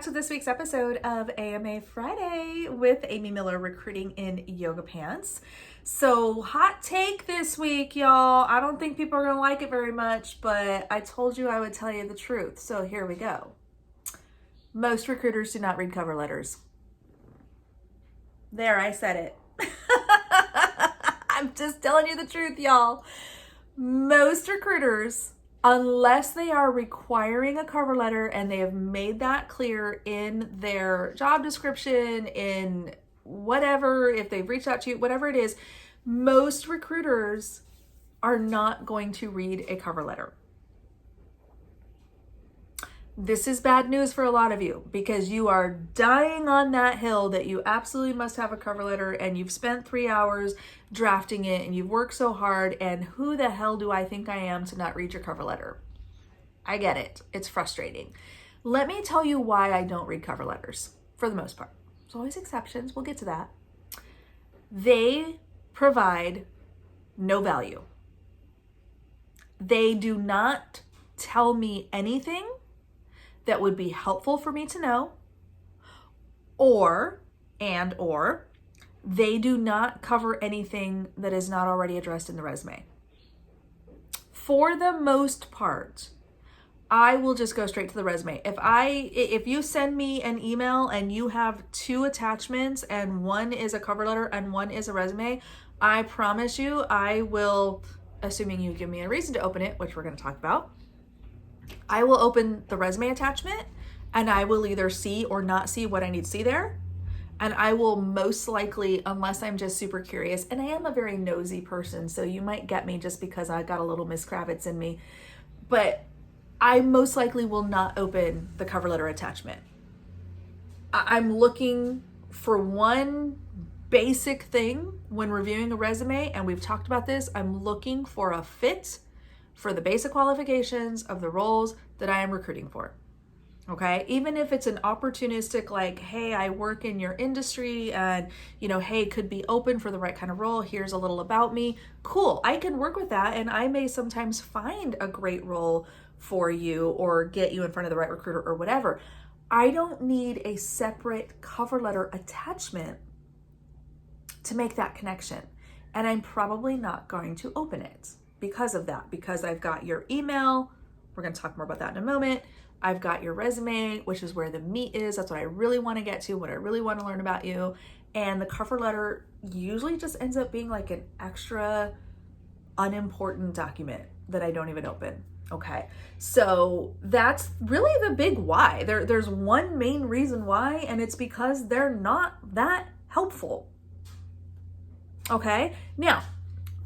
back to this week's episode of AMA Friday with Amy Miller, recruiting in yoga pants. So, hot take this week, y'all. I don't think people are going to like it very much, but I told you I would tell you the truth. So, here we go. Most recruiters do not read cover letters. There, I said it. I'm just telling you the truth, y'all. Most recruiters, unless they are requiring a cover letter and they have made that clear in their job description, in whatever, if they've reached out to you, whatever it is, most recruiters are not going to read a cover letter. This is bad news for a lot of you because you are dying on that hill that you absolutely must have a cover letter, and you've spent 3 hours drafting it and you've worked so hard, and who the hell do I think I am to not read your cover letter? I get it. It's frustrating. Let me tell you why I don't read cover letters for the most part. There's always exceptions. We'll get to that. They provide no value. They do not tell me anything that would be helpful for me to know, or they do not cover anything that is not already addressed in the resume. For the most part, I will just go straight to the resume. If you send me an email and you have 2 attachments and one is a cover letter and one is a resume, I promise you I will, assuming you give me a reason to open it, which we're going to talk about, I will open the resume attachment and I will either see or not see what I need to see there. And I will most likely, unless I'm just super curious, and I am a very nosy person, so you might get me just because I got a little Miss Kravitz in me, but I most likely will not open the cover letter attachment. I'm looking for one basic thing when reviewing a resume, and we've talked about this. I'm looking for a fit for the basic qualifications of the roles that I am recruiting for. Okay, even if it's an opportunistic, like, hey, I work in your industry and, hey, could be open for the right kind of role. Here's a little about me. Cool, I can work with that, and I may sometimes find a great role for you or get you in front of the right recruiter or whatever. I don't need a separate cover letter attachment to make that connection, and I'm probably not going to open it because of that, because I've got your email. We're going to talk more about that in a moment. I've got your resume, which is where the meat is. That's what I really want to get to, what I really want to learn about you. And the cover letter usually just ends up being like an extra unimportant document that I don't even open. Okay, so that's really the big why. There's one main reason why, and it's because they're not that helpful. Okay, now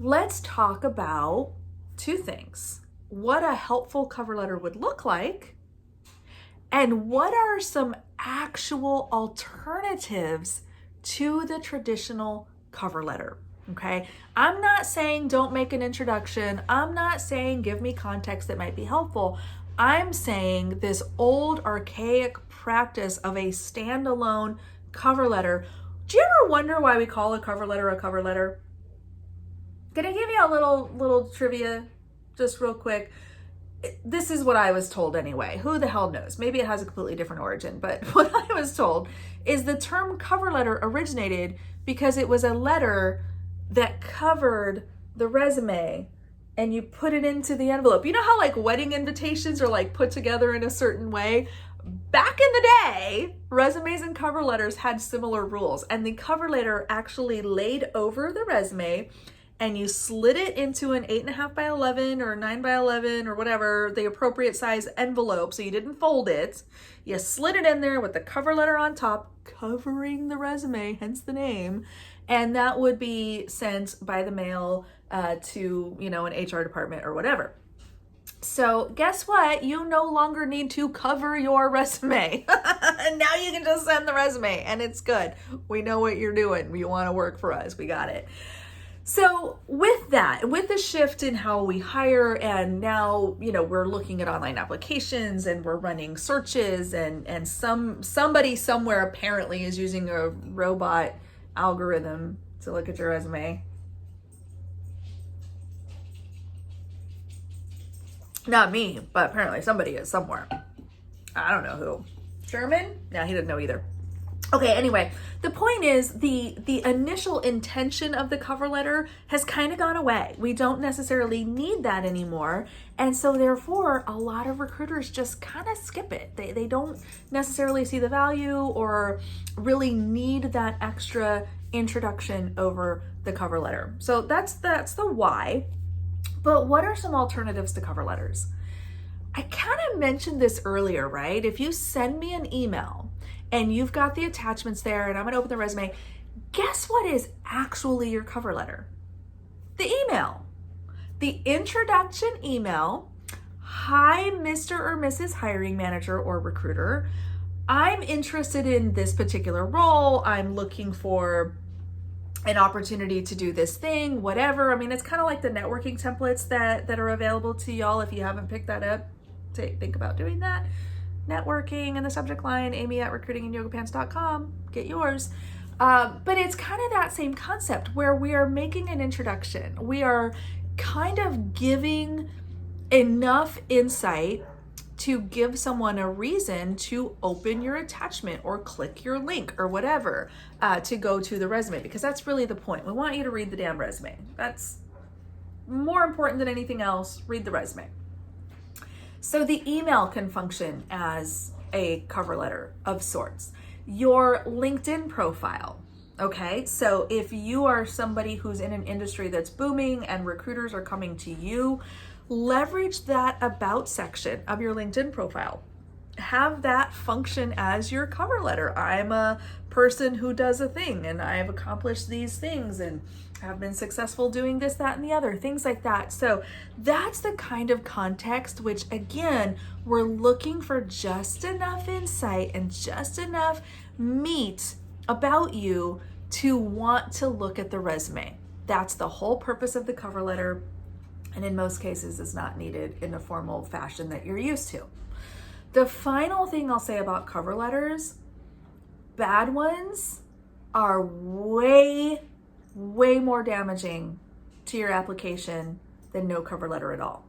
let's talk about 2 things. What a helpful cover letter would look like, and what are some actual alternatives to the traditional cover letter. Okay, I'm not saying don't make an introduction. I'm not saying give me context that might be helpful. I'm saying this old archaic practice of a standalone cover letter. Do you ever wonder why we call a cover letter a cover letter? Can I give you a little trivia just real quick? This is what I was told anyway. Who the hell knows? Maybe it has a completely different origin, but what I was told is the term cover letter originated because it was a letter that covered the resume and you put it into the envelope. You know how like wedding invitations are like put together in a certain way? Back in the day, resumes and cover letters had similar rules, and the cover letter actually laid over the resume, and you slid it into an 8.5 by 11 or 9 by 11 or whatever, the appropriate size envelope, so you didn't fold it. You slid it in there with the cover letter on top, covering the resume, hence the name, and that would be sent by the mail to, an HR department or whatever. So guess what? You no longer need to cover your resume. Now you can just send the resume and it's good. We know what you're doing. You want to work for us. We got it. So with that, with the shift in how we hire, and now, we're looking at online applications and we're running searches, and somebody somewhere apparently is using a robot algorithm to look at your resume. Not me, but apparently somebody is somewhere. I don't know who. Sherman? No, he didn't know either. Okay, anyway, the point is the initial intention of the cover letter has kind of gone away. We don't necessarily need that anymore. And so therefore, a lot of recruiters just kind of skip it. They don't necessarily see the value or really need that extra introduction over the cover letter. So that's the why. But what are some alternatives to cover letters? I kind of mentioned this earlier, right? If you send me an email and you've got the attachments there and I'm gonna open the resume, guess what is actually your cover letter? The email. The introduction email. Hi, Mr. or Mrs. Hiring Manager or Recruiter. I'm interested in this particular role. I'm looking for an opportunity to do this thing, whatever. I mean, it's kind of like the networking templates that are available to y'all. If you haven't picked that up, think about doing that. Networking and the subject line, amy@recruitinginyogapants.com, get yours. But it's kind of that same concept where we are making an introduction. We are kind of giving enough insight to give someone a reason to open your attachment or click your link or whatever to go to the resume, because that's really the point. We want you to read the damn resume. That's more important than anything else. Read the resume. So the email can function as a cover letter of sorts. Your LinkedIn profile, okay? So if you are somebody who's in an industry that's booming and recruiters are coming to you, leverage that about section of your LinkedIn profile. Have that function as your cover letter. I'm a person who does a thing and I've accomplished these things and have been successful doing this, that, and the other, things like that. So that's the kind of context which, again, we're looking for just enough insight and just enough meat about you to want to look at the resume. That's the whole purpose of the cover letter. And in most cases, it's not needed in a formal fashion that you're used to. The final thing I'll say about cover letters, bad ones are way more damaging to your application than no cover letter at all.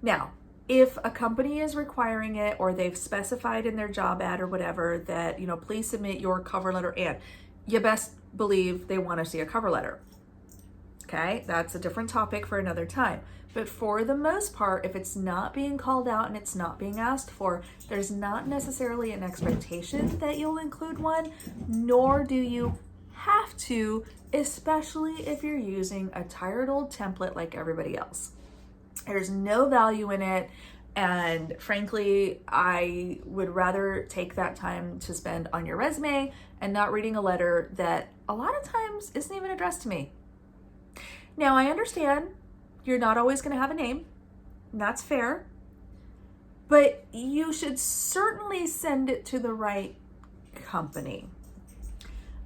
Now, if a company is requiring it or they've specified in their job ad or whatever that, please submit your cover letter, and you best believe they want to see a cover letter. Okay, that's a different topic for another time. But for the most part, if it's not being called out and it's not being asked for, there's not necessarily an expectation that you'll include one, nor do you have to, especially if you're using a tired old template like everybody else. There's no value in it. And frankly, I would rather take that time to spend on your resume and not reading a letter that a lot of times isn't even addressed to me. Now, I understand you're not always going to have a name. And that's fair. But you should certainly send it to the right company.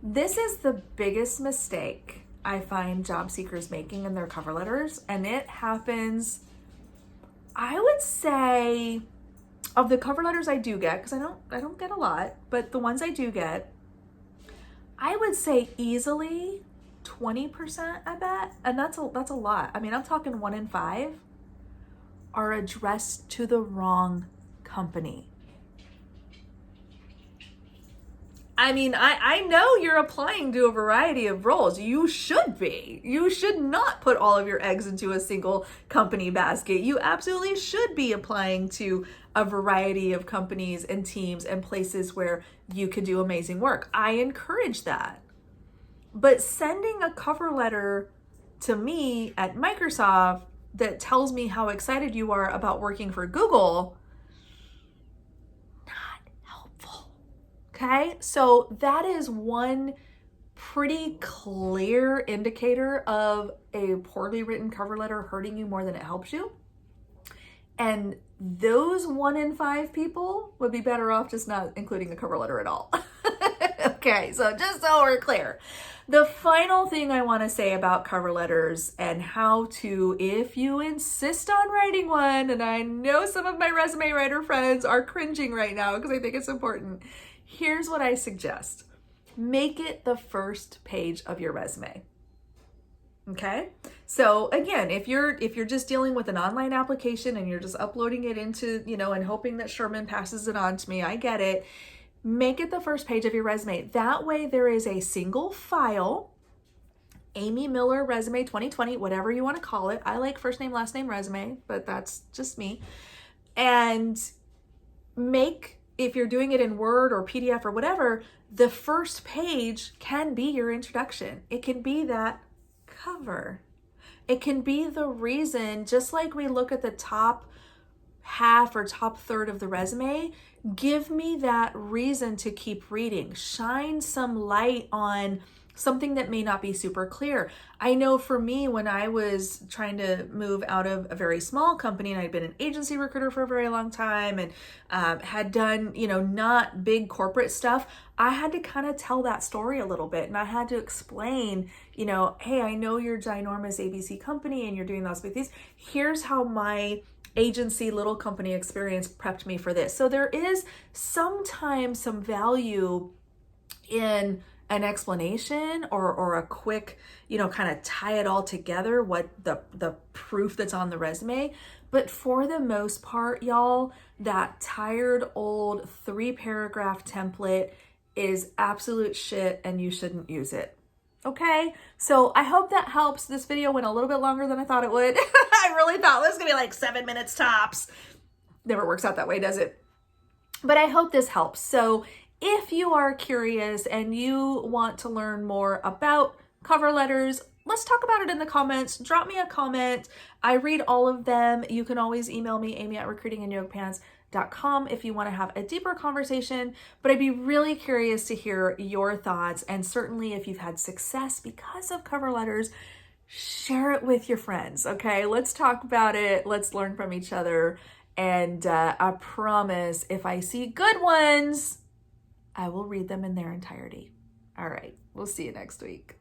This is the biggest mistake I find job seekers making in their cover letters. And it happens, I would say, of the cover letters I do get, because I don't get a lot, but the ones I do get, I would say easily 20%, I bet. And that's a lot. I mean, I'm talking 1 in 5 are addressed to the wrong company. I mean, I know you're applying to a variety of roles. You should be. You should not put all of your eggs into a single company basket. You absolutely should be applying to a variety of companies and teams and places where you can do amazing work. I encourage that. But sending a cover letter to me at Microsoft that tells me how excited you are about working for Google, not helpful. Okay? So that is one pretty clear indicator of a poorly written cover letter hurting you more than it helps you. And those 1 in 5 people would be better off just not including a cover letter at all. Okay, so just so we're clear. The final thing I want to say about cover letters and how to, if you insist on writing one, and I know some of my resume writer friends are cringing right now because I think it's important. Here's what I suggest. Make it the first page of your resume. Okay? So again, if you're just dealing with an online application and you're just uploading it into, and hoping that Sherman passes it on to me, I get it. make it the first page of your resume. That way there is a single file, Amy Miller Resume 2020, whatever you want to call it. I like first name, last name resume, but that's just me. And if you're doing it in Word or PDF or whatever, the first page can be your introduction. It can be that cover. It can be the reason, just like we look at the top half or top third of the resume, give me that reason to keep reading. Shine some light on something that may not be super clear. I know for me, when I was trying to move out of a very small company, and I'd been an agency recruiter for a very long time and had done, not big corporate stuff, I had to kind of tell that story a little bit. And I had to explain, hey, I know you're ginormous ABC company and you're doing lots of things. Here's how my agency little company experience prepped me for this. So there is sometimes some value in an explanation or a quick, kind of tie it all together, what the proof that's on the resume. But for the most part, y'all, that tired old 3-paragraph template is absolute shit and you shouldn't use it. Okay, so I hope that helps. This video went a little bit longer than I thought it would. I really thought it was gonna be like 7 minutes tops. Never works out that way, does it? But I hope this helps. So if you are curious and you want to learn more about cover letters, let's talk about it in the comments. Drop me a comment. I read all of them. You can always email me, amy@recruitinginyogapants.com, if you want to have a deeper conversation. But I'd be really curious to hear your thoughts. And certainly if you've had success because of cover letters, share it with your friends. Okay, let's talk about it. Let's learn from each other. And I promise, if I see good ones, I will read them in their entirety. All right, we'll see you next week.